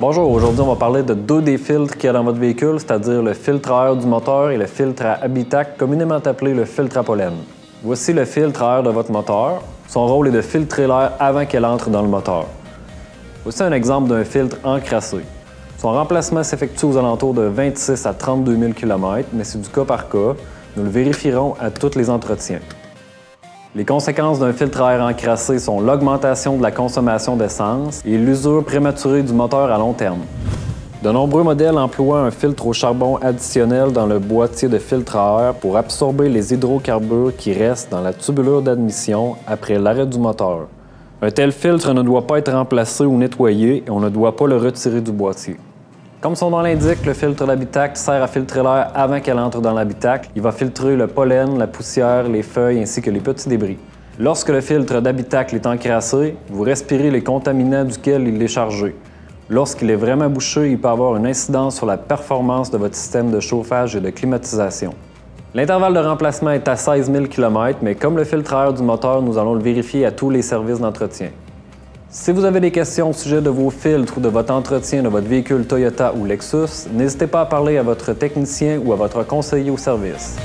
Bonjour, aujourd'hui on va parler de deux des filtres qu'il y a dans votre véhicule, c'est-à-dire le filtre à air du moteur et le filtre à habitacle, communément appelé le filtre à pollen. Voici le filtre à air de votre moteur. Son rôle est de filtrer l'air avant qu'elle entre dans le moteur. Voici un exemple d'un filtre encrassé. Son remplacement s'effectue aux alentours de 26 à 32 000 km, mais c'est du cas par cas. Nous le vérifierons à tous les entretiens. Les conséquences d'un filtre à air encrassé sont l'augmentation de la consommation d'essence et l'usure prématurée du moteur à long terme. De nombreux modèles emploient un filtre au charbon additionnel dans le boîtier de filtre à air pour absorber les hydrocarbures qui restent dans la tubulure d'admission après l'arrêt du moteur. Un tel filtre ne doit pas être remplacé ou nettoyé et on ne doit pas le retirer du boîtier. Comme son nom l'indique, le filtre d'habitacle sert à filtrer l'air avant qu'elle entre dans l'habitacle. Il va filtrer le pollen, la poussière, les feuilles ainsi que les petits débris. Lorsque le filtre d'habitacle est encrassé, vous respirez les contaminants duquel il est chargé. Lorsqu'il est vraiment bouché, il peut avoir une incidence sur la performance de votre système de chauffage et de climatisation. L'intervalle de remplacement est à 16 000 km, mais comme le filtre à air du moteur, nous allons le vérifier à tous les services d'entretien. Si vous avez des questions au sujet de vos filtres ou de votre entretien de votre véhicule Toyota ou Lexus, n'hésitez pas à parler à votre technicien ou à votre conseiller au service.